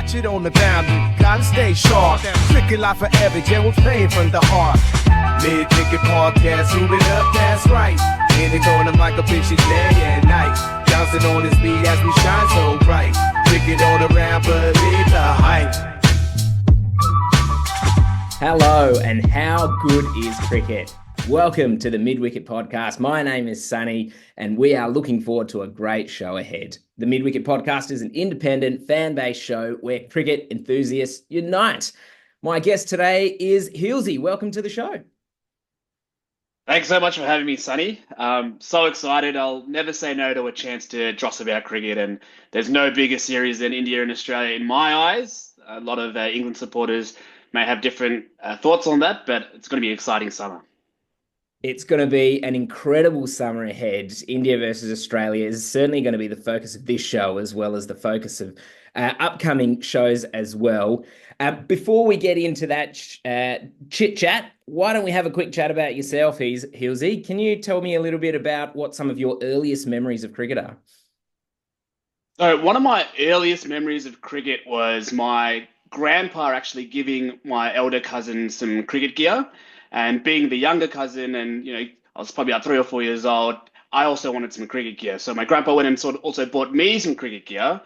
watch it on the boundary. Gotta stay sharp. Cricket life forever, yeah, we're playing from the heart. Midwicket Podcast, move it up, that's right. In the corner, Michael pictures day and night. Bouncing on his beat as we shine so bright. Cricket all around, believe the hype. Hello, and how good is cricket? Welcome to the Midwicket Podcast. My name is Sunny, and we are looking forward to a great show ahead. The Midwicket Podcast is an independent, fan-based show where cricket enthusiasts unite. My guest today is Heelzy. Welcome to the show. Thanks so much for having me, Sunny. So excited. I'll never say no to a chance to dross about cricket, and there's no bigger series than India and Australia in my eyes. A lot of England supporters may have different thoughts on that, but it's going to be an exciting summer. It's going to be an incredible summer ahead. India versus Australia is certainly going to be the focus of this show, as well as the focus of upcoming shows as well. Before we get into that chit-chat, why don't we have a quick chat about yourself, Heelzy? Can you tell me a little bit about what some of your earliest memories of cricket are? So one of my earliest memories of cricket was my grandpa actually giving my elder cousin some cricket gear. And being the younger cousin, and I was probably about 3 or 4 years old, I also wanted some cricket gear. So my grandpa went and sort of also bought me some cricket gear,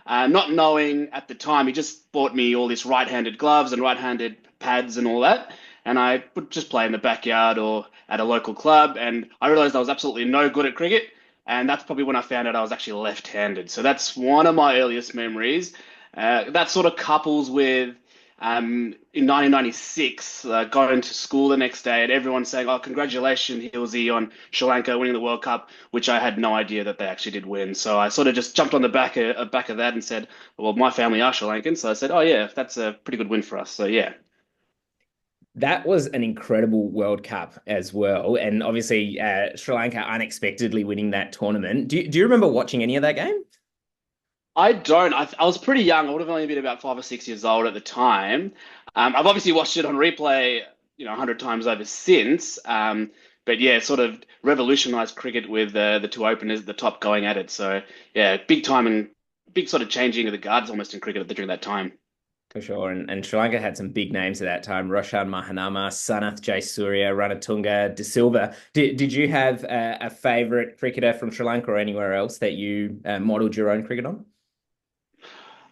not knowing at the time. He just bought me all these right-handed gloves and right-handed pads and all that. And I would just play in the backyard or at a local club. And I realized I was absolutely no good at cricket. And that's probably when I found out I was actually left-handed. So that's one of my earliest memories. That sort of couples with in 1996, going to school the next day and everyone saying, "Oh, congratulations, Heelzy, on Sri Lanka winning the World Cup," which I had no idea that they actually did win. So I sort of just jumped on the back of that and said, "Well, my family are Sri Lankan," so I said, "Oh yeah, that's a pretty good win for us." So yeah. That was an incredible World Cup as well. And obviously, Sri Lanka unexpectedly winning that tournament. Do you remember watching any of that game? I don't. I was pretty young. I would have only been about 5 or 6 years old at the time. I've obviously watched it on replay, 100 times over since. But yeah, sort of revolutionized cricket with the two openers at the top going at it. So yeah, big time and big sort of changing of the guards almost in cricket during that time. For sure. And Sri Lanka had some big names at that time: Roshan Mahanama, Sanath Jayasuriya, Ranatunga, De Silva. Did you have a favourite cricketer from Sri Lanka or anywhere else that you modelled your own cricket on?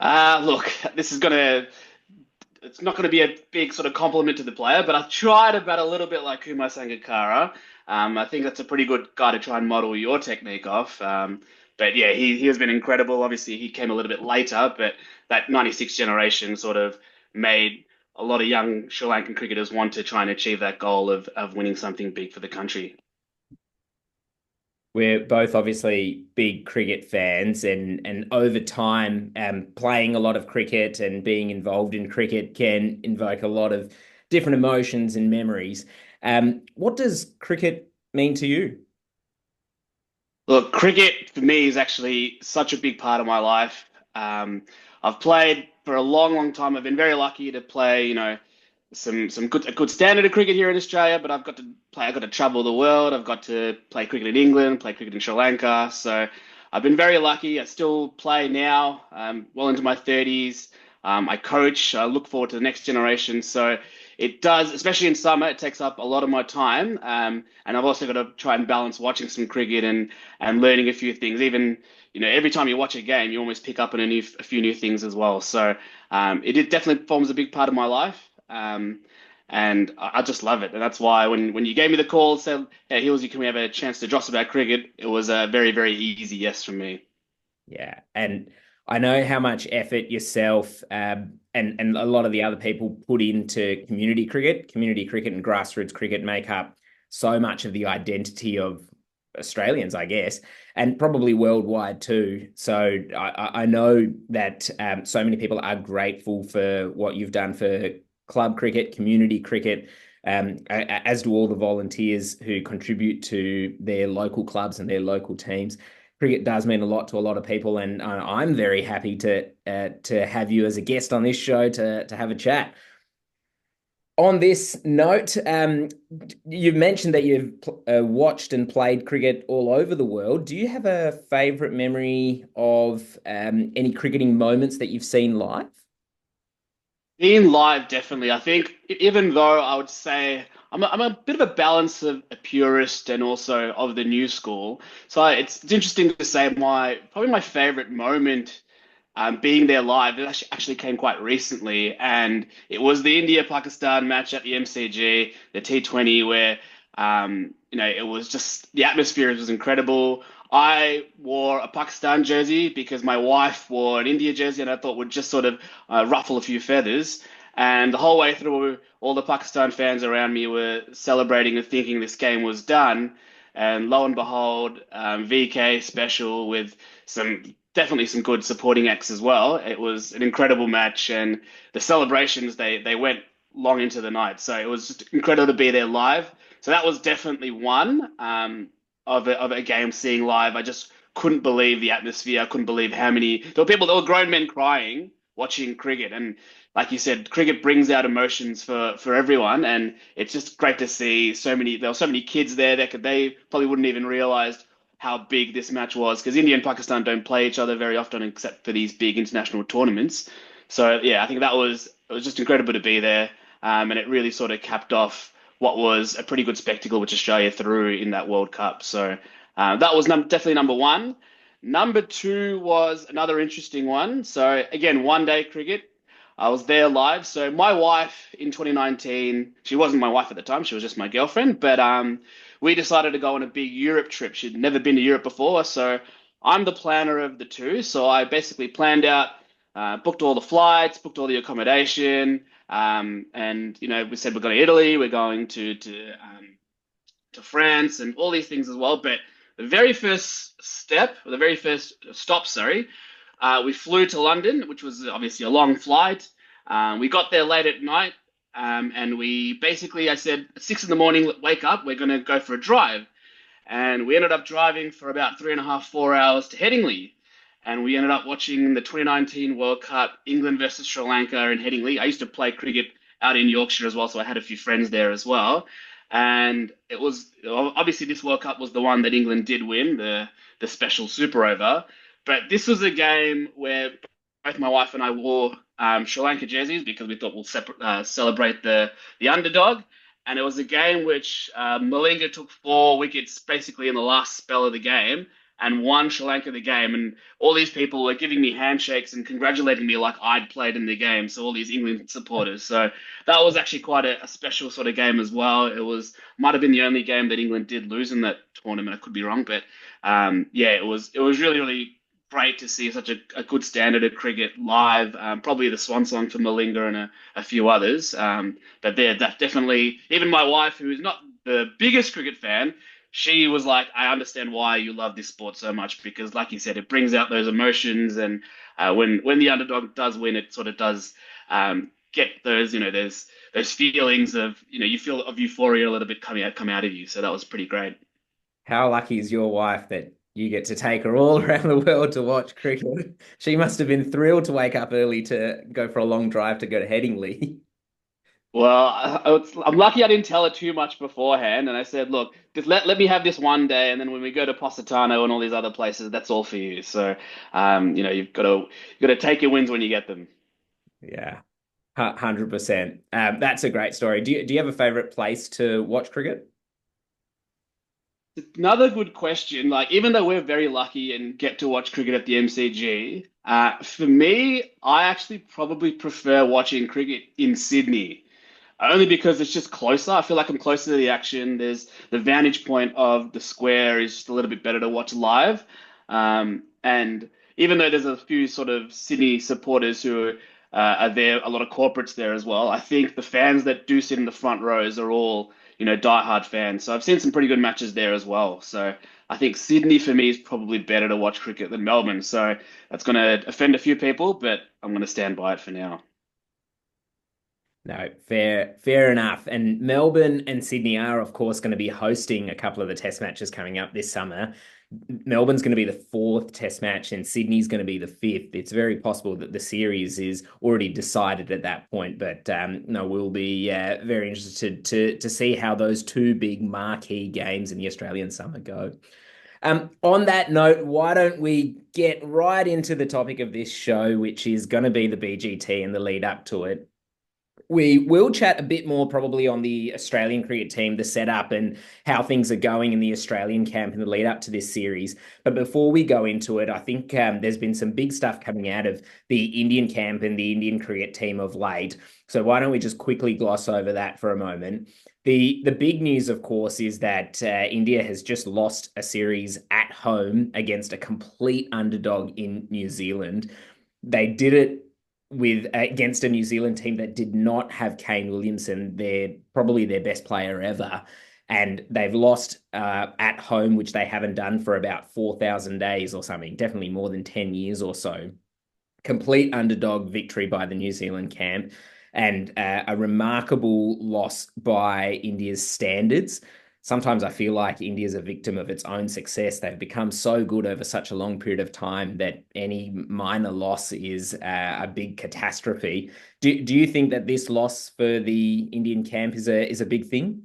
Look, it's not going to be a big sort of compliment to the player, but I tried to bat a little bit like Kumar Sangakkara. I think that's a pretty good guy to try and model your technique off. But yeah, he has been incredible. Obviously, he came a little bit later, but that 96 generation sort of made a lot of young Sri Lankan cricketers want to try and achieve that goal of winning something big for the country. We're both obviously big cricket fans, and over time, playing a lot of cricket and being involved in cricket can invoke a lot of different emotions and memories. What does cricket mean to you? Look, cricket for me is actually such a big part of my life. I've played for a long, long time. I've been very lucky to play, a good standard of cricket here in Australia, but I've got to travel the world. I've got to play cricket in England, play cricket in Sri Lanka. So I've been very lucky. I still play now, well into my 30s. I coach. I look forward to the next generation. So it does, especially in summer, it takes up a lot of my time. And I've also got to try and balance watching some cricket and learning a few things. Even, every time you watch a game, you almost pick up on a few new things as well. So it definitely forms a big part of my life. And I just love it. And that's why when you gave me the call and said, "Hey, Heelzy, can we have a chance to dross about cricket?" It was a very, very easy yes from me. Yeah. And I know how much effort yourself and a lot of the other people put into community cricket. Community cricket and grassroots cricket make up so much of the identity of Australians, I guess, and probably worldwide too. So I know that so many people are grateful for what you've done for club cricket, community cricket, as do all the volunteers who contribute to their local clubs and their local teams. Cricket does mean a lot to a lot of people, and I'm very happy to have you as a guest on this show to have a chat. On this note, you've mentioned that you've watched and played cricket all over the world. Do you have a favourite memory of any cricketing moments that you've seen live? Being live, definitely. I think even though I would say I'm a bit of a balance of a purist and also of the new school. So it's interesting to say probably my favorite moment being there live. It actually came quite recently, and it was the India-Pakistan match at the MCG, the T20, where it was just the atmosphere was incredible. I wore a Pakistan jersey because my wife wore an India jersey, and I thought would just sort of ruffle a few feathers. And the whole way through, all the Pakistan fans around me were celebrating and thinking this game was done. And lo and behold, VK special with definitely some good supporting acts as well. It was an incredible match, and the celebrations they went long into the night. So it was just incredible to be there live. So that was definitely one of a game seeing live. I just couldn't believe the atmosphere. I couldn't believe how many there were grown men crying watching cricket, and like you said, cricket brings out emotions for everyone, and it's just great to see so many. There were so many kids there that they probably wouldn't even realize how big this match was, because India and Pakistan don't play each other very often except for these big international tournaments. So yeah, I think it was just incredible to be there, and it really sort of capped off what was a pretty good spectacle which Australia threw in that World Cup. So that was definitely number one. Number two was another interesting one. So again, one day cricket. I was there live. So my wife in 2019, she wasn't my wife at the time, she was just my girlfriend, but we decided to go on a big Europe trip. She'd never been to Europe before, so I'm the planner of the two. So I basically planned out, booked all the flights, booked all the accommodation, and we said we're going to Italy, we're going to France, and all these things as well. But the very first stop, sorry, we flew to London, which was obviously a long flight. We got there late at night, and I said, at 6 in the morning, wake up, we're going to go for a drive. And we ended up driving for about 3.5, 4 hours to Headingley. And we ended up watching the 2019 World Cup, England versus Sri Lanka in Headingley. I used to play cricket out in Yorkshire as well, so I had a few friends there as well. And it was obviously this World Cup was the one that England did win, the special super over. But this was a game where both my wife and I wore Sri Lanka jerseys because we thought we'll celebrate the underdog. And it was a game which Malinga took 4 wickets basically in the last spell of the game and won Sri Lanka the game. And all these people were giving me handshakes and congratulating me like I'd played in the game. So all these England supporters. So that was actually quite a special sort of game as well. Might have been the only game that England did lose in that tournament. I could be wrong, but it was really, really great to see such a good standard of cricket live. Probably the swan song for Malinga and a few others. But that definitely, even my wife, who is not the biggest cricket fan, she was like, I understand why you love this sport so much, because like you said, it brings out those emotions. And when the underdog does win, it sort of does get those, those feelings of, you feel of euphoria a little bit come out of you. So that was pretty great. How lucky is your wife that you get to take her all around the world to watch cricket? She must have been thrilled to wake up early to go for a long drive to go to Headingley. Well, I'm lucky I didn't tell her too much beforehand, and I said, "Look, just let me have this one day, and then when we go to Positano and all these other places, that's all for you." So, you've got to take your wins when you get them. Yeah, 100%. That's a great story. Do you have a favorite place to watch cricket? Another good question. Like, even though we're very lucky and get to watch cricket at the MCG, for me, I actually probably prefer watching cricket in Sydney. Only because it's just closer. I feel like I'm closer to the action. There's the vantage point of the square is just a little bit better to watch live. And even though there's a few sort of Sydney supporters who are there, a lot of corporates there as well, I think the fans that do sit in the front rows are all, diehard fans. So I've seen some pretty good matches there as well. So I think Sydney for me is probably better to watch cricket than Melbourne. So that's going to offend a few people, but I'm going to stand by it for now. No, fair enough. And Melbourne and Sydney are, of course, going to be hosting a couple of the test matches coming up this summer. Melbourne's going to be the 4th test match and Sydney's going to be the 5th. It's very possible that the series is already decided at that point, but we'll be very interested to see how those 2 big marquee games in the Australian summer go. On that note, why don't we get right into the topic of this show, which is going to be the BGT and the lead up to it. We will chat a bit more probably on the Australian cricket team, the setup and how things are going in the Australian camp in the lead up to this series. But before we go into it, I think there's been some big stuff coming out of the Indian camp and the Indian cricket team of late. So why don't we just quickly gloss over that for a moment? The big news, of course, is that India has just lost a series at home against a complete underdog in New Zealand. They did it against a New Zealand team that did not have Kane Williamson. They're probably their best player ever. And they've lost at home, which they haven't done for about 4,000 days or something, definitely more than 10 years or so. Complete underdog victory by the New Zealand camp, and a remarkable loss by India's standards. Sometimes I feel like India's a victim of its own success. They've become so good over such a long period of time that any minor loss is a big catastrophe. Do you think that this loss for the Indian camp is a big thing?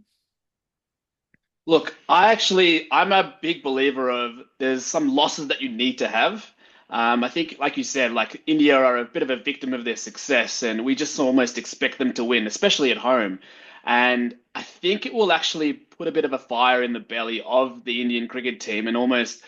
Look, I'm a big believer of there's some losses that you need to have. I think, like you said, like India are a bit of a victim of their success, and we just almost expect them to win, especially at home. And I think it will actually put a bit of a fire in the belly of the Indian cricket team, and almost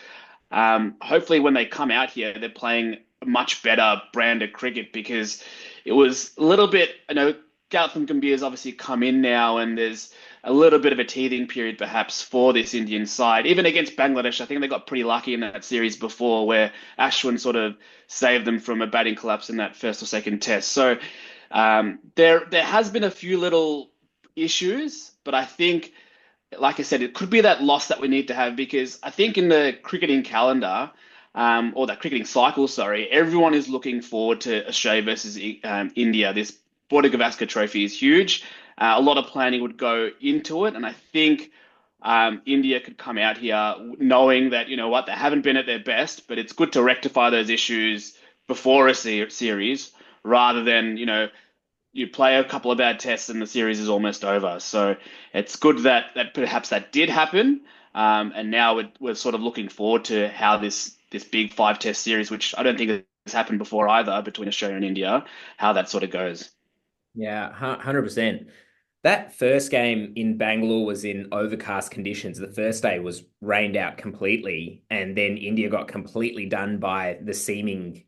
hopefully when they come out here, they're playing a much better brand of cricket, because it was a little bit, Gautam Gambhir has obviously come in now, and there's a little bit of a teething period perhaps for this Indian side. Even against Bangladesh, I think they got pretty lucky in that series before, where Ashwin sort of saved them from a batting collapse in that first or second test. So there has been a few little issues, but I think, like I said, it could be that loss that we need to have, because I think in the cricketing calendar, or that cricketing cycle, sorry, everyone is looking forward to Australia versus India. This Border-Gavaskar trophy is huge. A lot of planning would go into it, and I think India could come out here knowing that, they haven't been at their best, but it's good to rectify those issues before a series, rather than, you play a couple of bad tests and the series is almost over. So it's good that perhaps that did happen, and now we're sort of looking forward to how this big 5-test series, which I don't think has happened before either, between Australia and India, how that sort of goes. Yeah, 100%. That first game in Bangalore was in overcast conditions. The first day was rained out completely, and then India got completely done by the seaming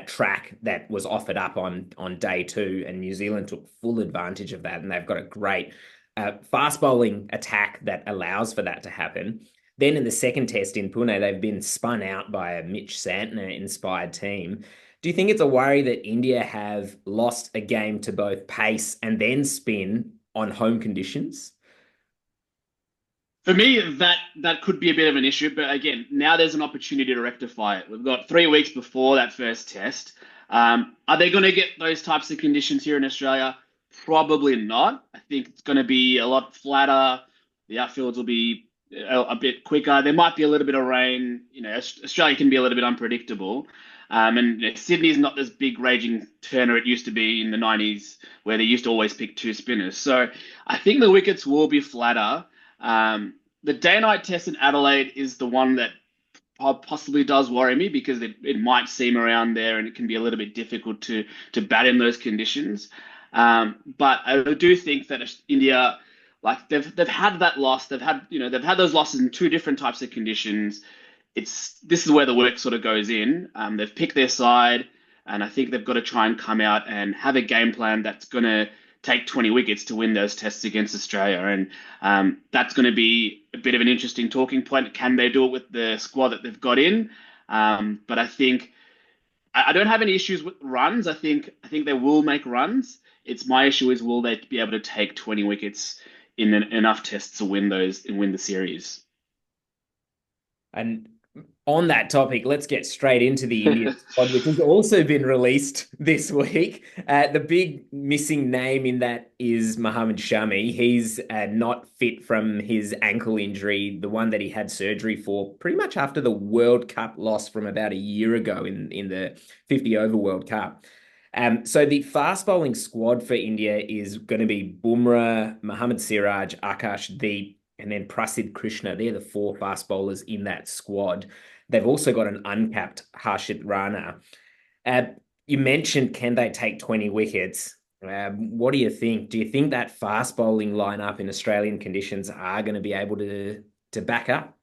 track that was offered up on day 2, and New Zealand took full advantage of that, and they've got a great fast bowling attack that allows for that to happen. Then in the second test in Pune, they've been spun out by a Mitch Santner-inspired team. Do you think it's a worry that India have lost a game to both pace and then spin on home conditions? For me, that could be a bit of an issue, but again, now there's an opportunity to rectify it. We've got 3 weeks before that first test. Are they going to get those types of conditions here in Australia? Probably not. I think it's going to be a lot flatter. The outfields will be a bit quicker. There might be a little bit of rain. Australia can be a little bit unpredictable. And Sydney's not this big raging turner it used to be in the 90s, where they used to always pick 2 spinners. So I think the wickets will be flatter. The day-night test in Adelaide is the one that possibly does worry me, because it might seam around there and it can be a little bit difficult to bat in those conditions. But I do think that India, like they've had that loss, they've had those losses in 2 different types of conditions. This is where the work sort of goes in. They've picked their side, and I think they've got to try and come out and have a game plan that's going to take 20 wickets to win those tests against Australia. And that's going to be a bit of an interesting talking point. Can they do it with the squad that they've got in? But I think I don't have any issues with runs. I think they will make runs. It's my issue is, will they be able to take 20 wickets in enough tests to win the series? And on that topic, let's get straight into the Indian squad, which has also been released this week. The big missing name in that is Mohammad Shami. He's not fit from his ankle injury, the one that he had surgery for pretty much after the World Cup loss from about a year ago in the 50-over World Cup. So the fast bowling squad for India is going to be Bumrah, Mohammad Siraj, Akash Deep, and then Prasidh Krishna. They're the 4 fast bowlers in that squad. They've also got an uncapped Harshit Rana. You mentioned, can they take 20 wickets? What do you think? Do you think that fast bowling lineup in Australian conditions are going to be able to back up?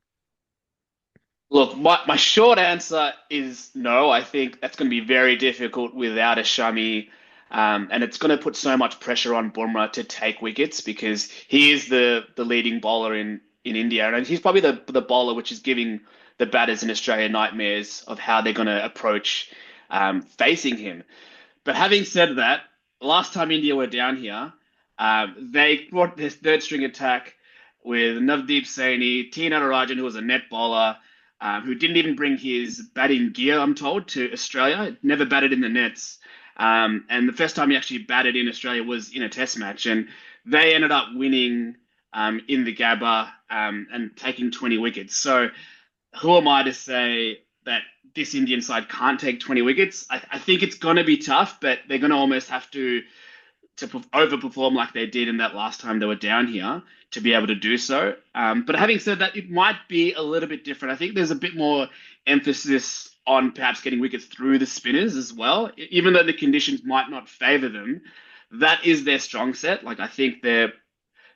Look, my short answer is no. I think that's going to be very difficult without a Shami. And it's going to put so much pressure on Bumrah to take wickets because he is the leading bowler in India. And he's probably the bowler which is giving the batters in Australia nightmares of how they're going to approach facing him. But having said that, last time India were down here, they brought this third string attack with Navdeep Saini, T. Natarajan, who was a net bowler, who didn't even bring his batting gear, I'm told, to Australia. Never batted in the nets. And the first time he actually batted in Australia was in a test match. And they ended up winning in the Gabba and taking 20 wickets. So who am I to say that this Indian side can't take 20 wickets? I think it's going to be tough, but they're going to almost have to overperform like they did in that last time they were down here to be able to do so. But having said that, it might be a little bit different. I think there's a bit more emphasis on perhaps getting wickets through the spinners as well, even though the conditions might not favour them. That is their strong set. Like I think the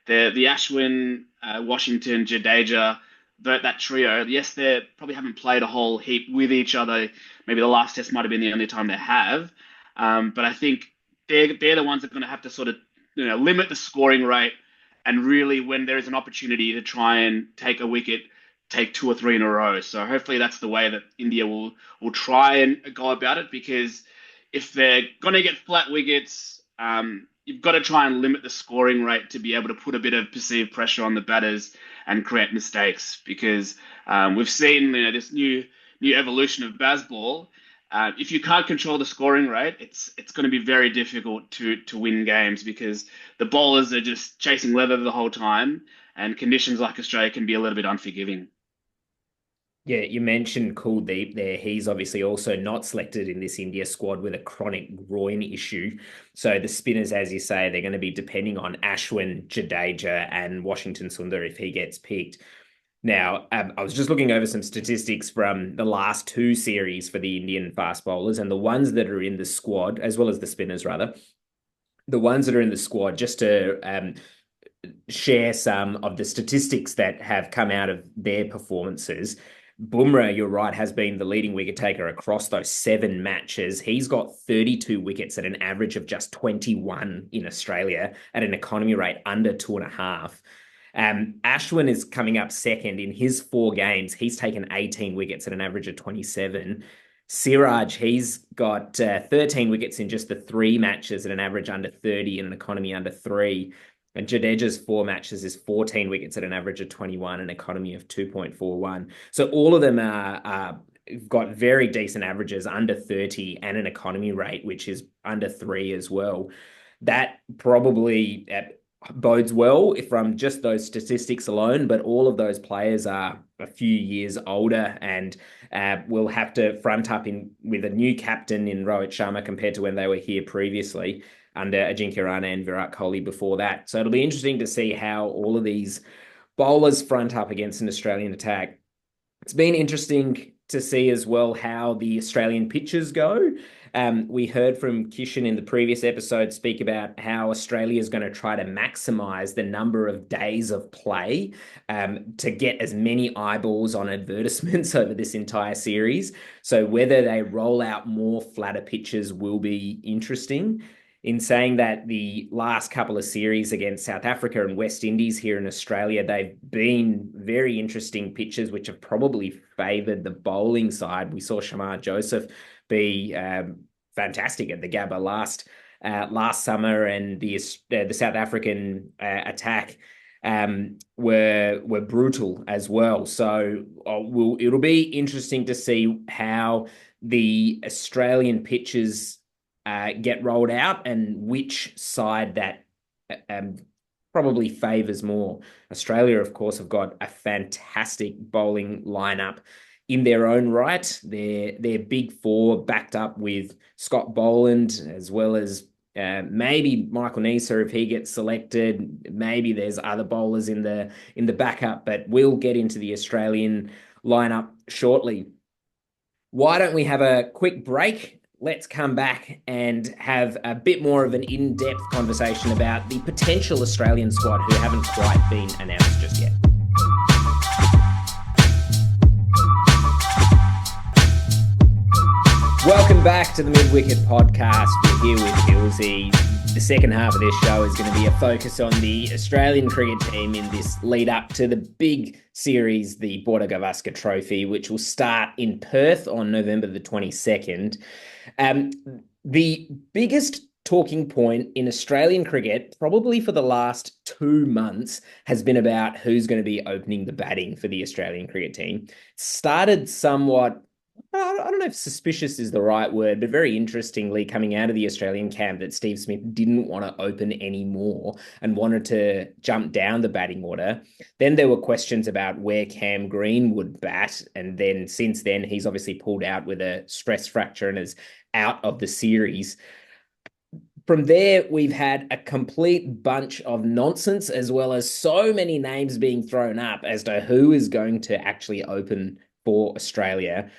Ashwin, Washington, Jadeja, that trio. Yes, they probably haven't played a whole heap with each other. Maybe the last test might have been the only time they have. But I think they're the ones that are going to have to sort of limit the scoring rate and really when there is an opportunity to try and take a wicket, take two or three in a row. So hopefully that's the way that India will try and go about it because if they're going to get flat wickets, you've got to try and limit the scoring rate to be able to put a bit of perceived pressure on the batters and create mistakes because we've seen this new evolution of baseball. If you can't control the scoring rate, it's going to be very difficult to win games because the bowlers are just chasing leather the whole time, and conditions like Australia can be a little bit unforgiving. Yeah, you mentioned Kuldeep there. He's obviously also not selected in this India squad with a chronic groin issue. So the spinners, as you say, they're going to be depending on Ashwin, Jadeja, and Washington Sundar if he gets picked. Now, I was just looking over some statistics from the last two series for the Indian fast bowlers and the ones that are in the squad, as well as the spinners, rather. The ones that are in the squad, just to share some of the statistics that have come out of their performances. Bumrah, you're right, has been the leading wicket taker across those 7 matches. He's got 32 wickets at an average of just 21 in Australia at an economy rate under 2.5. Ashwin is coming up second in his 4 games. He's taken 18 wickets at an average of 27. Siraj, he's got 13 wickets in just the 3 matches at an average under 30 and an economy under 3. And Jadeja's 4 matches is 14 wickets at an average of 21, an economy of 2.41. So all of them are got very decent averages under 30 and an economy rate, which is under 3 as well. That probably bodes well from just those statistics alone, but all of those players are a few years older and will have to front up with a new captain in Rohit Sharma compared to when they were here previously under Ajinkya Rahane and Virat Kohli before that. So it'll be interesting to see how all of these bowlers front up against an Australian attack. It's been interesting to see as well how the Australian pitches go. We heard from Kishan in the previous episode speak about how Australia is going to try to maximise the number of days of play to get as many eyeballs on advertisements over this entire series. So whether they roll out more flatter pitches will be interesting. In saying that, the last couple of series against South Africa and West Indies here in Australia, they've been very interesting pitches, which have probably favoured the bowling side. We saw Shamar Joseph be fantastic at the Gabba last summer, and the South African attack were brutal as well. So it'll be interesting to see how the Australian pitches get rolled out and which side that probably favours more. Australia, of course, have got a fantastic bowling lineup in their own right. Their big 4 backed up with Scott Boland, as well as maybe Michael Neser if he gets selected. Maybe there's other bowlers in the backup, but we'll get into the Australian lineup shortly. Why don't we have a quick break? let's come back and have a bit more of an in-depth conversation about the potential Australian squad who haven't quite been announced just yet. Welcome back to the Midwicket Podcast. We're here with Heelzy. The second half of this show is going to be a focus on the Australian cricket team in this lead up to the big series, the Border-Gavaskar Trophy, which will start in Perth on November the 22nd. The biggest talking point in Australian cricket, probably for the last 2 months, has been about who's going to be opening the batting for the Australian cricket team. Started somewhat, I don't know if suspicious is the right word, but very interestingly coming out of the Australian camp that Steve Smith didn't want to open anymore and wanted to jump down the batting order. Then there were questions about where Cam Green would bat. And then since then, he's obviously pulled out with a stress fracture and is out of the series. From there, we've had a complete bunch of nonsense, as well as so many names being thrown up as to who is going to actually open for Australia.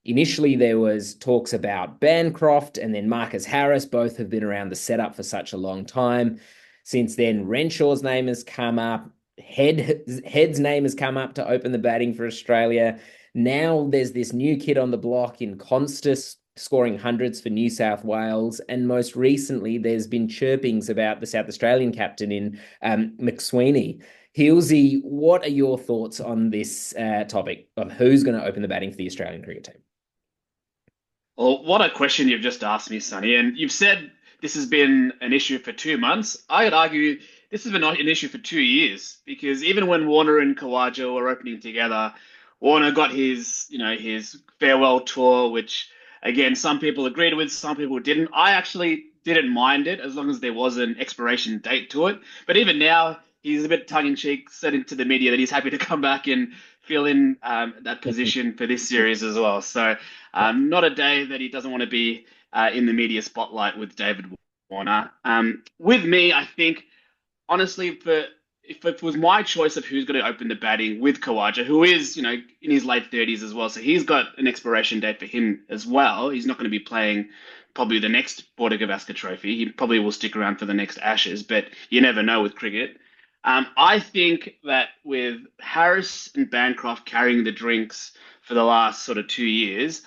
Initially, there was talks about Bancroft and then Marcus Harris. Both have been around the setup for such a long time. Since then, Renshaw's name has come up. Head's name has come up to open the batting for Australia. Now there's this new kid on the block in Constas scoring hundreds for New South Wales. And most recently, there's been chirpings about the South Australian captain in McSweeney. Heelzy, what are your thoughts on this topic of who's going to open the batting for the Australian cricket team? Well, what a question you've just asked me, Sonny. And you've said this has been an issue for 2 months. I would argue this has been an issue for 2 years, because even when Warner and Khawaja were opening together, Warner got his farewell tour, which, again, some people agreed with, some people didn't. I actually didn't mind it as long as there was an expiration date to it. But even now, he's a bit tongue-in-cheek, said to the media that he's happy to come back and fill in that position for this series as well. So not a day that he doesn't want to be in the media spotlight with David Warner. With me, I think, honestly, if it was my choice of who's going to open the batting with Khawaja, who is, in his late 30s as well, so he's got an expiration date for him as well. He's not going to be playing probably the next Border-Gavaskar Trophy. He probably will stick around for the next Ashes, but you never know with cricket. I think that with Harris and Bancroft carrying the drinks for the last sort of 2 years,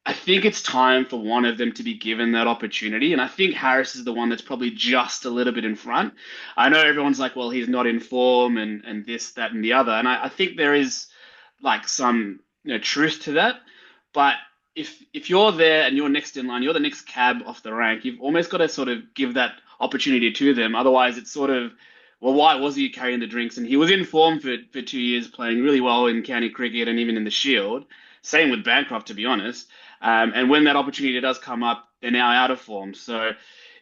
I think it's time for one of them to be given that opportunity. And I think Harris is the one that's probably just a little bit in front. I know everyone's like, well, he's not in form and this, that, and the other. And I think there is like some truth to that. But if you're there and you're next in line, you're the next cab off the rank, you've almost got to sort of give that opportunity to them. Otherwise, it's sort of, well, why was he carrying the drinks? And he was in form for 2 years, playing really well in county cricket and even in the Shield. Same with Bancroft, to be honest. And when that opportunity does come up, they're now out of form. So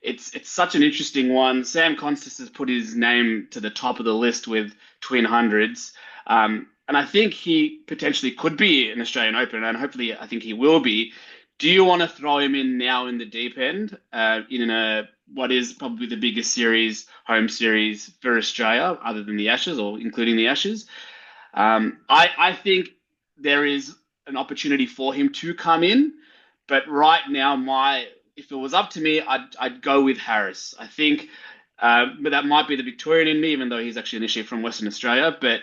it's such an interesting one. Sam Constas has put his name to the top of the list with twin hundreds. And I think he potentially could be an Australian opener, and hopefully I think he will be. Do you want to throw him in now in the deep end in what is probably the biggest home series for Australia, other than the Ashes or including the Ashes? I think there is an opportunity for him to come in, but right now, if it was up to me, I'd go with Harris. I think, but that might be the Victorian in me, even though he's actually initially from Western Australia. But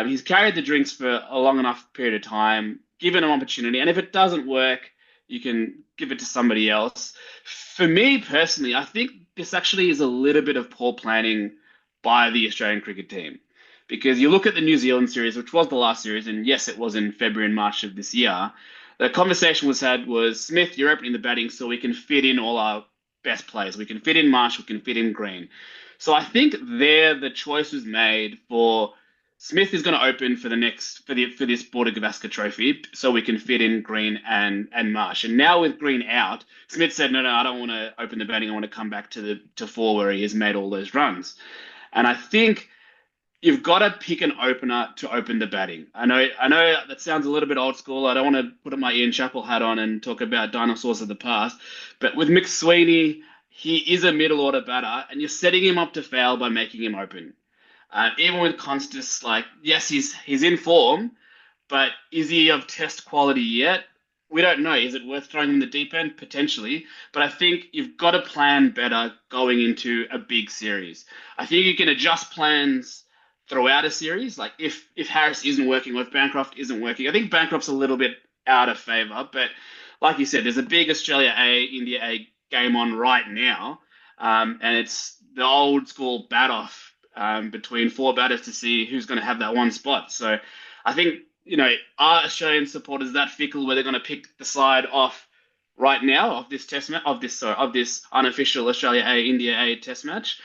he's carried the drinks for a long enough period of time. Give it an opportunity, and if it doesn't work, you can give it to somebody else. For me personally, I think this actually is a little bit of poor planning by the Australian cricket team. Because you look at the New Zealand series, which was the last series, and yes, it was in February and March of this year. The conversation was, Smith, you're opening the batting so we can fit in all our best players. We can fit in Marsh, we can fit in Green. So I think the choice was made for Smith is going to open for this Border-Gavaskar Trophy, so we can fit in Green and Marsh. And now with Green out, Smith said, no, I don't want to open the batting. I want to come back to 4 where he has made all those runs. And I think you've got to pick an opener to open the batting. I know that sounds a little bit old school. I don't want to put my Ian Chappell hat on and talk about dinosaurs of the past. But with McSweeney, he is a middle order batter, and you're setting him up to fail by making him open. Even with Constas, yes, he's in form, but is he of test quality yet? we don't know. Is it worth throwing in the deep end? Potentially. But I think you've got to plan better going into a big series. I think you can adjust plans throughout a series. Like if Harris isn't working or if Bancroft isn't working, I think Bancroft's a little bit out of favour. But like you said, there's a big Australia A, India A game on right now. And it's the old school bat off between four batters to see who's going to have that one spot. So I think, are Australian supporters that fickle where they're going to pick the side off right now of this test match of this unofficial Australia A India A test match,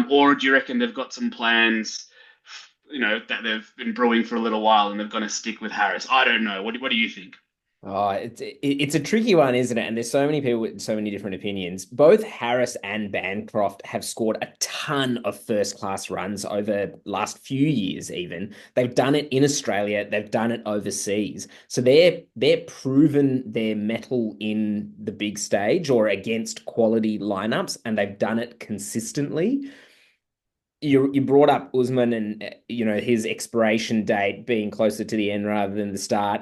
or do you reckon they've got some plans, that they've been brewing for a little while and they're going to stick with Harris? I don't know. What do you think? Oh, it's a tricky one, isn't it? And there's so many people with so many different opinions. Both Harris and Bancroft have scored a ton of first-class runs over last few years even. They've done it in Australia, they've done it overseas. So they're proven their mettle in the big stage or against quality lineups, and they've done it consistently. You brought up Usman and his expiration date being closer to the end rather than the start.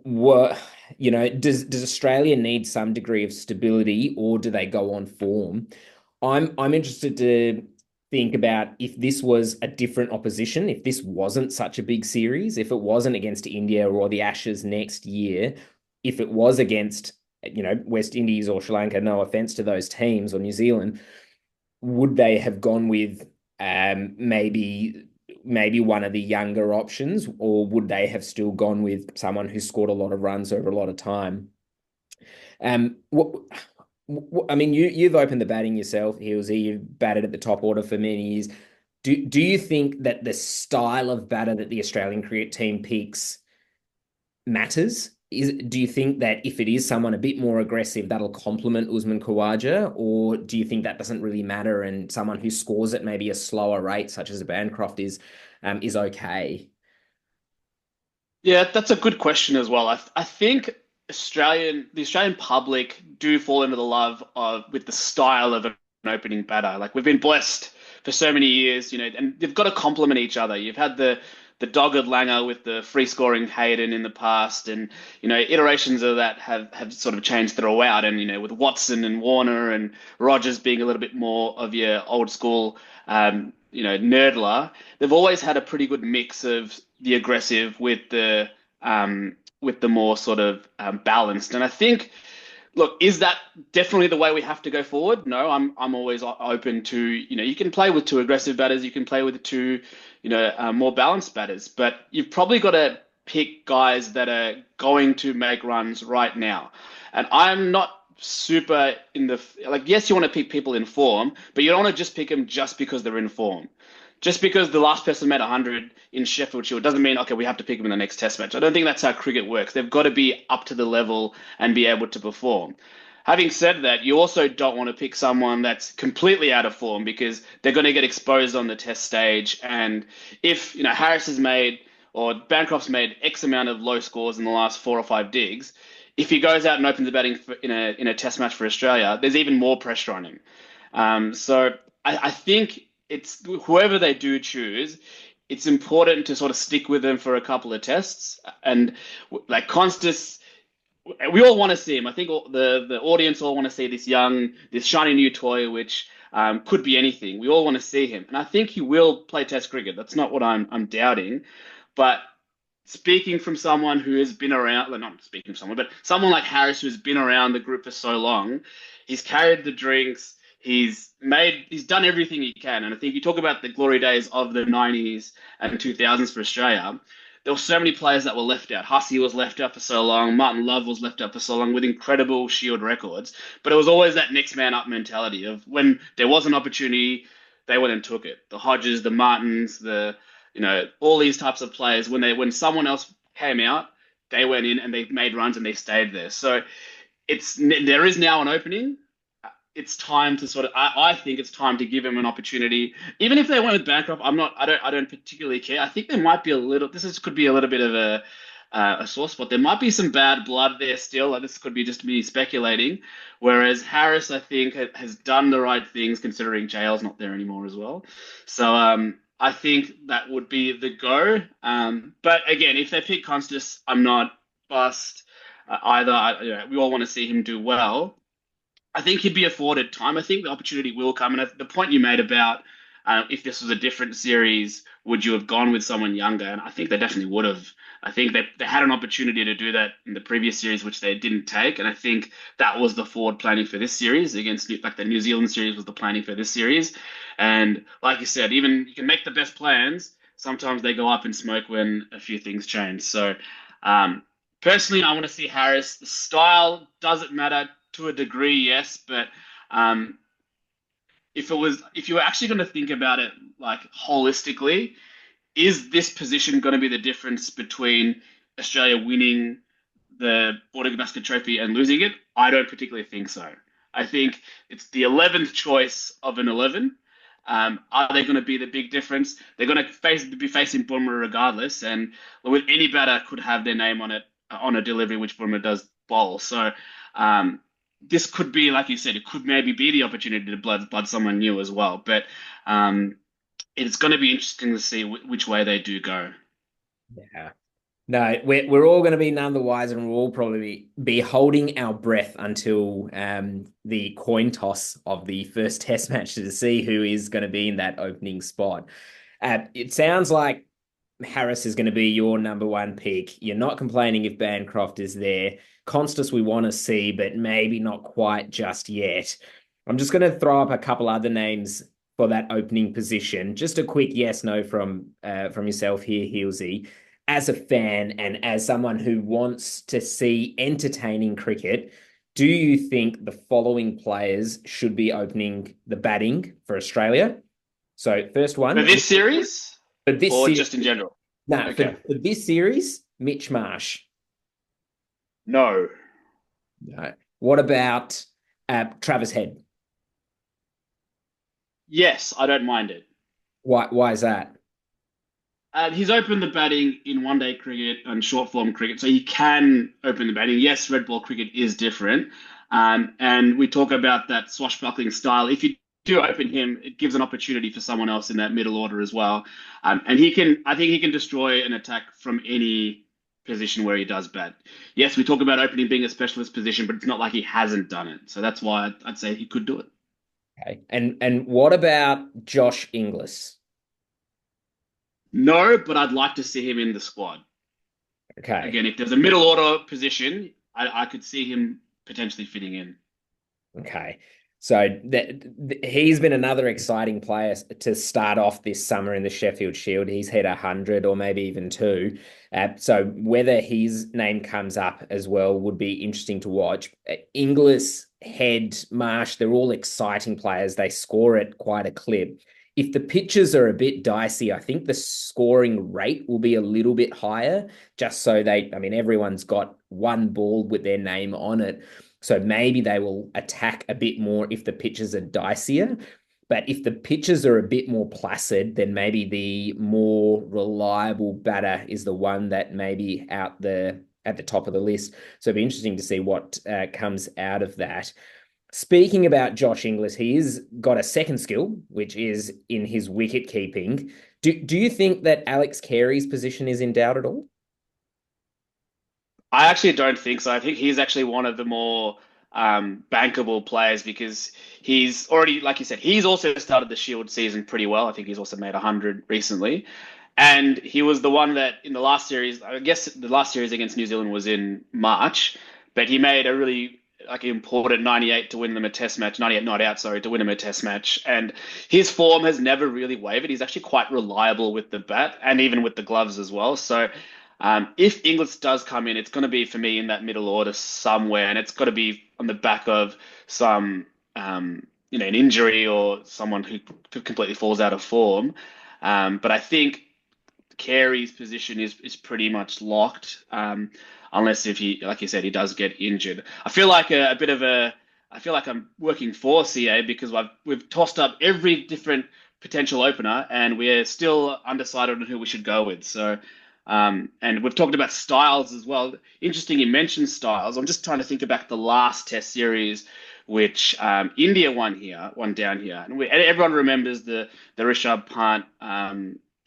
Does Australia need some degree of stability, or do they go on form? I'm interested to think about if this was a different opposition, if this wasn't such a big series, if it wasn't against India or the Ashes next year, if it was against West Indies or Sri Lanka, no offense to those teams, or New Zealand, would they have gone with maybe one of the younger options, or would they have still gone with someone who scored a lot of runs over a lot of time? I mean, you've opened the batting yourself, Heelzy. You've batted at the top order for many years. Do you think that the style of batter that the Australian cricket team picks matters? Do you think that if it is someone a bit more aggressive, that'll complement Usman Khawaja, or do you think that doesn't really matter and someone who scores at maybe a slower rate, such as a Bancroft, is okay? Yeah, that's a good question as well. I think the Australian public do fall into the love of with the style of an opening batter. Like we've been blessed for so many years, and they've got to complement each other. You've had the dogged Langer with the free scoring Hayden in the past, and iterations of that have sort of changed throughout. And with Watson and Warner and Rogers being a little bit more of your old school, nerdler, they've always had a pretty good mix of the aggressive with the more sort of balanced. And I think, look, is that definitely the way we have to go forward? No, I'm always open to, you can play with two aggressive batters, you can play with two, more balanced batters, but you've probably got to pick guys that are going to make runs right now. And I'm not super yes, you want to pick people in form, but you don't want to just pick them just because they're in form. Just because the last person made 100 in Sheffield Shield doesn't mean, okay, we have to pick them in the next test match. I don't think that's how cricket works. They've got to be up to the level and be able to perform. Having said that, you also don't want to pick someone that's completely out of form because they're going to get exposed on the test stage. And if, Harris has made or Bancroft's made X amount of low scores in the last 4 or 5 digs, if he goes out and opens the batting in a test match for Australia, there's even more pressure on him. So I think it's whoever they do choose, it's important to sort of stick with them for a couple of tests. And like Constas, we all want to see him. I think the audience all want to see this shiny new toy, which could be anything. We all want to see him. And I think he will play test cricket. That's not what I'm doubting. But speaking from someone who has been around, well, not speaking from someone, but someone like Harris who's been around the group for so long, he's carried the drinks, he's done everything he can. And I think you talk about the glory days of the 90s and 2000s for Australia. There were so many players that were left out. Hussey was left out for so long. Martin Love was left out for so long with incredible Shield records. But it was always that next man up mentality of when there was an opportunity, they went and took it. The Hodges, the Martins, all these types of players, when someone else came out, they went in and they made runs and they stayed there. So there is now an opening. It's time to I think it's time to give him an opportunity. Even if they went with Bancroft, I don't particularly care. I think there might be could be a little bit of a sore spot. There might be some bad blood there still. This could be just me speculating. Whereas Harris, I think, has done the right things considering JL's not there anymore as well. So I think that would be the go. But again, if they pick Constas, I'm not fussed. we all want to see him do well. I think he'd be afforded time. I think the opportunity will come. And the point you made about if this was a different series, would you have gone with someone younger? And I think they definitely would have. I think they had an opportunity to do that in the previous series, which they didn't take. And I think that was the forward planning for this series like the New Zealand series was the planning for this series. And like you said, even you can make the best plans. Sometimes they go up in smoke when a few things change. So personally, I want to see Harris. The style doesn't matter to a degree, yes, but if you were actually going to think about it like holistically, is this position going to be the difference between Australia winning the Border-Gavaskar trophy and losing it? I don't particularly think so. I think it's the 11th choice of an 11. Are they going to be the big difference? They're going to be facing Boomer regardless, and with any batter could have their name on it on a delivery, which Boomer does bowl. So this could be, like you said, it could maybe be the opportunity to blood someone new as well. But it's going to be interesting to see which way they do go. Yeah. No, we're all going to be none the wiser, and we'll all probably be holding our breath until the coin toss of the first test match to see who is going to be in that opening spot. It sounds like Harris is going to be your number one pick. You're not complaining if Bancroft is there. Constas we want to see, but maybe not quite just yet. I'm just going to throw up a couple other names for that opening position. Just a quick yes/no from yourself here, Heelzy. As a fan and as someone who wants to see entertaining cricket, do you think the following players should be opening the batting for Australia? So first one. For this series? Or just in general? No, okay. For this series, Mitch Marsh. No. What about Travis Head? Yes, I don't mind it. Why is that? He's opened the batting in one-day cricket and short-form cricket, so he can open the batting. Yes, red ball cricket is different, and we talk about that swashbuckling style. If you do open him, it gives an opportunity for someone else in that middle order as well. And I think he can destroy an attack from any position where he does bat. Yes, we talk about opening being a specialist position, but it's not like he hasn't done it. So that's why I'd say he could do it. Okay. And what about Josh Inglis? No, but I'd like to see him in the squad. Okay. Again, if there's a middle order position, I could see him potentially fitting in. Okay. So he's been another exciting player to start off this summer in the Sheffield Shield. He's hit 100 or maybe even 2. So whether his name comes up as well would be interesting to watch. Inglis, Head, Marsh, they're all exciting players. They score at quite a clip. If the pitches are a bit dicey, I think the scoring rate will be a little bit higher, just so everyone's got one ball with their name on it. So maybe they will attack a bit more if the pitches are dicier. But if the pitches are a bit more placid, then maybe the more reliable batter is the one that may be at the top of the list. So it'll be interesting to see what comes out of that. Speaking about Josh Inglis, he has got a second skill, which is in his wicket keeping. Do you think that Alex Carey's position is in doubt at all? I actually don't think so. I think he's actually one of the more bankable players because he's already, like you said, he's also started the Shield season pretty well. I think he's also made 100 recently. And he was the one that in the last series, I guess the last series against New Zealand was in March, but he made a really important 98 to win them a test match, 98 not out, sorry, to win him a test match. And his form has never really wavered. He's actually quite reliable with the bat and even with the gloves as well. So if Inglis does come in, it's going to be for me in that middle order somewhere, and it's got to be on the back of some, an injury or someone who completely falls out of form. But I think Carey's position is pretty much locked, unless if he, like you said, he does get injured. I feel like I feel like I'm working for CA because we've tossed up every different potential opener, and we're still undecided on who we should go with. So. And we've talked about styles as well. Interesting you mentioned styles. I'm just trying to think about the last test series, which India won down here. And everyone remembers the Rishabh Pant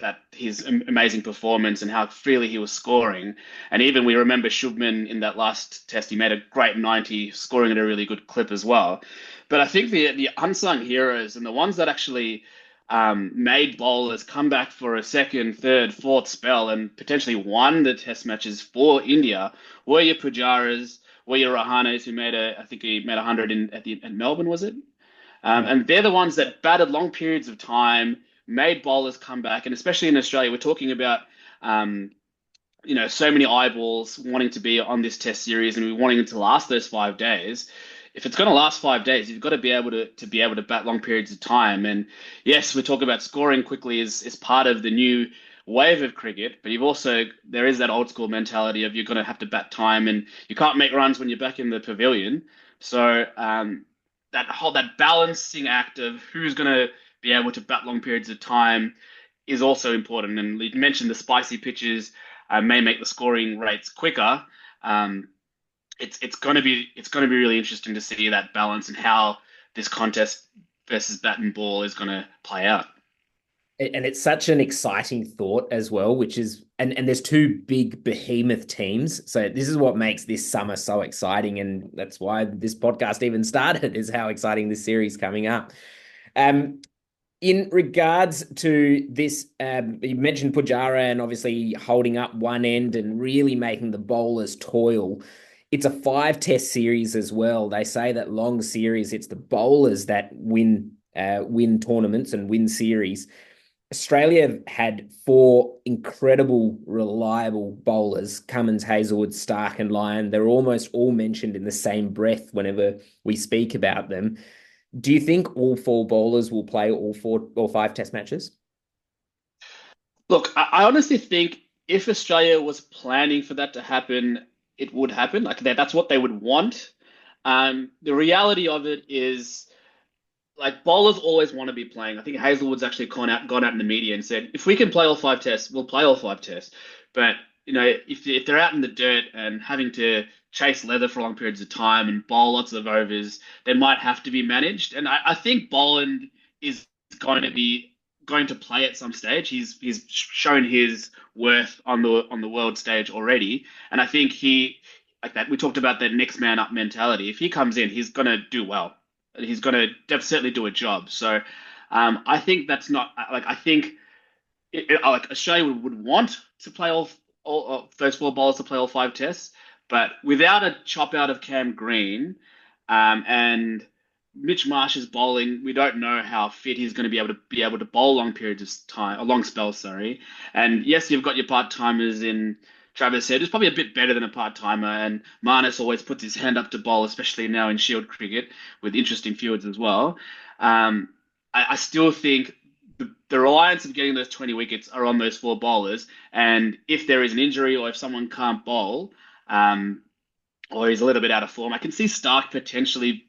that his amazing performance and how freely he was scoring. And even we remember Shubman in that last test, he made a great 90, scoring at a really good clip as well. But I think the unsung heroes and the ones that actually made bowlers come back for a second, third, fourth spell and potentially won the test matches for India were your Pujaras, were your Rahanes, who I think he made 100 at Melbourne, was it? And they're the ones that batted long periods of time, made bowlers come back, and especially in Australia, we're talking about so many eyeballs wanting to be on this test series and we wanting it to last those 5 days. If it's going to last 5 days, you've got to be able to bat long periods of time. And yes, we talk about scoring quickly is part of the new wave of cricket, but there is that old school mentality of you're going to have to bat time and you can't make runs when you're back in the pavilion. So that balancing act of who's going to be able to bat long periods of time is also important. And you mentioned the spicy pitches may make the scoring rates quicker. It's going to be really interesting to see that balance and how this contest versus bat and ball is going to play out. And it's such an exciting thought as well, which is, and there's two big behemoth teams. So this is what makes this summer so exciting. And that's why this podcast even started, is how exciting this series coming up. In regards to this, you mentioned Pujara and obviously holding up one end and really making the bowlers toil. It's a 5-test series as well. They say that long series, it's the bowlers that win tournaments and win series. Australia had 4 incredible, reliable bowlers, Cummins, Hazelwood, Stark and Lyon. They're almost all mentioned in the same breath whenever we speak about them. Do you think all 4 bowlers will play all 4 or 5 test matches? Look, I honestly think if Australia was planning for that to happen, it would happen. Like that's what they would want. The reality of it is, like, bowlers always want to be playing. I think Hazelwood's actually gone out in the media and said, if we can play all 5 tests, we'll play all 5 tests. But if they're out in the dirt and having to chase leather for long periods of time and bowl lots of overs, they might have to be managed. And I think Boland is going to play at some stage. He's shown his worth on the world stage already, and I think we talked about that next man up mentality. If he comes in, he's going to do well. He's going to certainly do a job. So I think that's not like I think like Australia would want to play all those 4 bowlers to play all 5 tests, but without a chop out of Cam Green and Mitch Marsh's bowling, we don't know how fit he's going to be able to bowl long periods of time, or long spells, sorry. And yes, you've got your part-timers in Travis Head, who's probably a bit better than a part-timer, and Marnus always puts his hand up to bowl, especially now in Shield cricket with interesting fields as well. I still think the reliance of getting those 20 wickets are on those 4 bowlers, and if there is an injury or if someone can't bowl, or he's a little bit out of form, I can see Stark potentially,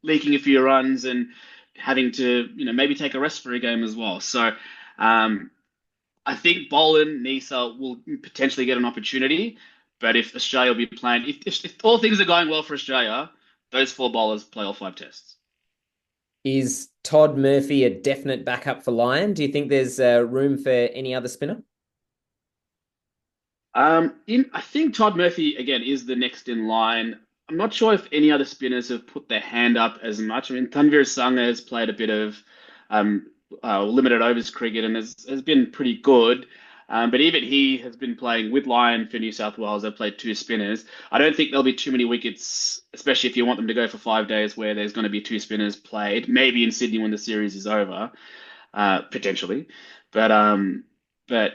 leaking a few runs and having to, maybe take a rest for a game as well. So I think Boland, Nisa will potentially get an opportunity, but if Australia will be playing, if all things are going well for Australia, those 4 bowlers play all 5 tests. Is Todd Murphy a definite backup for Lyon? Do you think there's room for any other spinner? I think Todd Murphy, again, is the next in line. I'm not sure if any other spinners have put their hand up as much. I mean, Tanvir Sangha has played a bit of limited overs cricket and has been pretty good. But even he has been playing with Lyon for New South Wales. They've played 2 spinners. I don't think there'll be too many wickets, especially if you want them to go for 5 days where there's going to be 2 spinners played, maybe in Sydney when the series is over, potentially. But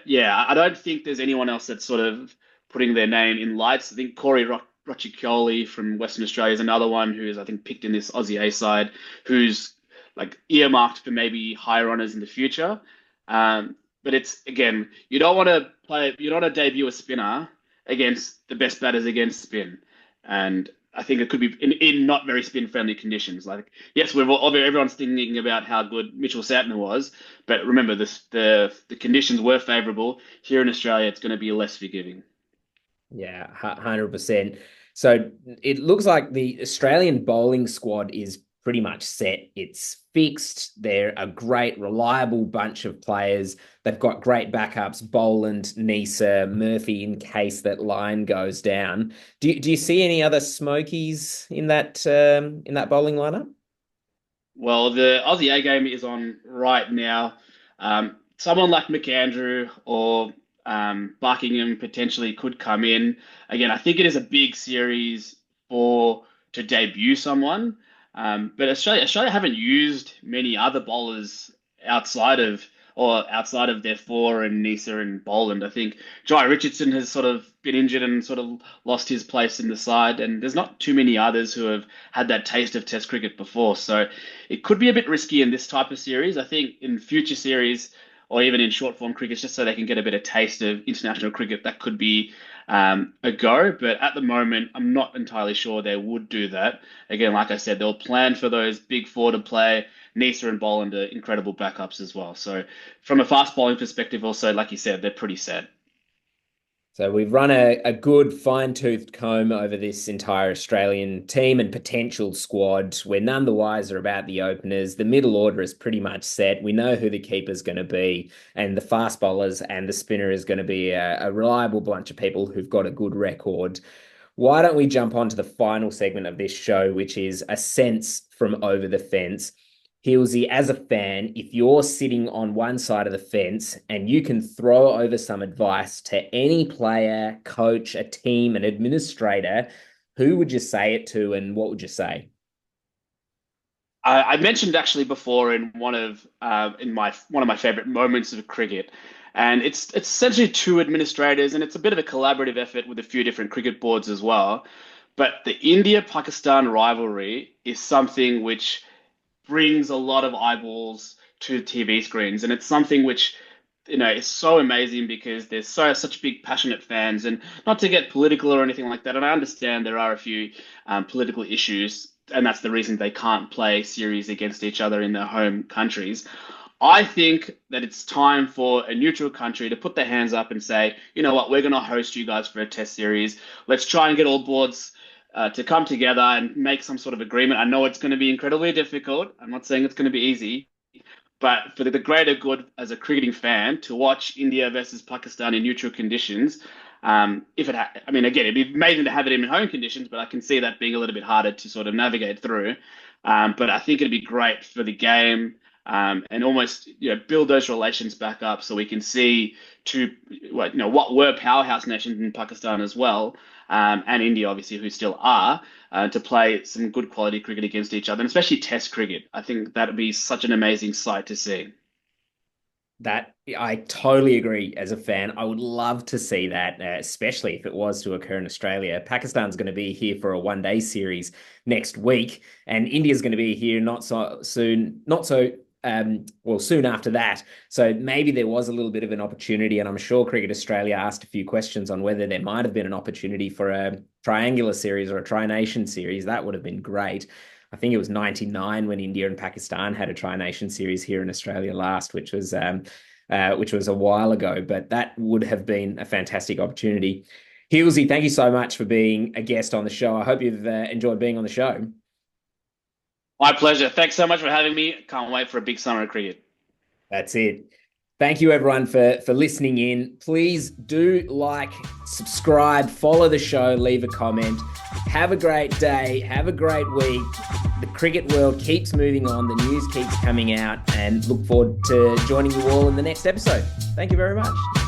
yeah, I don't think there's anyone else that's sort of putting their name in lights. I think Corey Roccioli from Western Australia is another one who is, I think, picked in this Aussie A side, who's like earmarked for maybe higher honours in the future. But it's, again, you don't want to debut a spinner against the best batters against spin. And I think it could be in not very spin-friendly conditions. Like, yes, everyone's thinking about how good Mitchell Santner was, but remember, the conditions were favourable. Here in Australia, it's going to be less forgiving. Yeah, 100%. So it looks like the Australian bowling squad is pretty much set. It's fixed. They're a great, reliable bunch of players. They've got great backups, Boland, Nisa, Murphy, in case that Lyon goes down. Do you see any other smokies in that bowling lineup? Well, the Aussie A game is on right now. Someone like McAndrew or Buckingham potentially could come in. Again, I think it is a big series to debut someone. But Australia haven't used many other bowlers outside of their four and Nisa and Boland. I think Jai Richardson has sort of been injured and sort of lost his place in the side, and there's not too many others who have had that taste of Test cricket before. So it could be a bit risky in this type of series. I think in future series or even in short form cricket, just so they can get a bit of taste of international cricket, that could be a go. But at the moment, I'm not entirely sure they would do that. Again, like I said, they'll plan for those big four to play. Nisa and Boland are incredible backups as well. So from a fast bowling perspective, also, like you said, they're pretty set. So we've run a good fine-toothed comb over this entire Australian team and potential squad. We're none the wiser about the openers. The middle order is pretty much set. We know who the keeper's going to be, and the fast bowlers and the spinner is going to be a reliable bunch of people who've got a good record. Why don't we jump on to the final segment of this show, which is a sense from over the fence. Heelzy, as a fan, if you're sitting on one side of the fence and you can throw over some advice to any player, coach, a team, an administrator, who would you say it to and what would you say? I mentioned actually before in one of my favorite moments of cricket, and it's essentially two administrators, and it's a bit of a collaborative effort with a few different cricket boards as well. But the India-Pakistan rivalry is something which brings a lot of eyeballs to TV screens, and it's something which is so amazing because there's such big passionate fans. And not to get political or anything like that, and I understand there are a few political issues, and that's the reason they can't play series against each other in their home countries. I think that it's time for a neutral country to put their hands up and say, you know what, we're going to host you guys for a test series. Let's try and get all boards to come together and make some sort of agreement. I know it's going to be incredibly difficult. I'm not saying it's going to be easy, but for the greater good as a cricketing fan to watch India versus Pakistan in neutral conditions, again, it'd be amazing to have it in home conditions, but I can see that being a little bit harder to sort of navigate through. But I think it'd be great for the game. And almost build those relations back up so we can see what were powerhouse nations in Pakistan as well, and India obviously, who still are, to play some good quality cricket against each other, and especially Test cricket. I think that would be such an amazing sight to see. That I totally agree. As a fan, I would love to see that, especially if it was to occur in Australia. Pakistan's going to be here for a one-day series next week, and India's going to be here soon after that. So maybe there was a little bit of an opportunity, and I'm sure Cricket Australia asked a few questions on whether there might have been an opportunity for a triangular series or a tri-nation series. That would have been great. I think it was 1999 when India and Pakistan had a tri-nation series here in Australia last, which was a while ago, but that would have been a fantastic opportunity. Heelzy, thank you so much for being a guest on the show. I hope you've enjoyed being on the show. My pleasure. Thanks so much for having me. Can't wait for a big summer of cricket. That's it. Thank you, everyone, for listening in. Please do like, subscribe, follow the show, leave a comment. Have a great day. Have a great week. The cricket world keeps moving on. The news keeps coming out, and look forward to joining you all in the next episode. Thank you very much.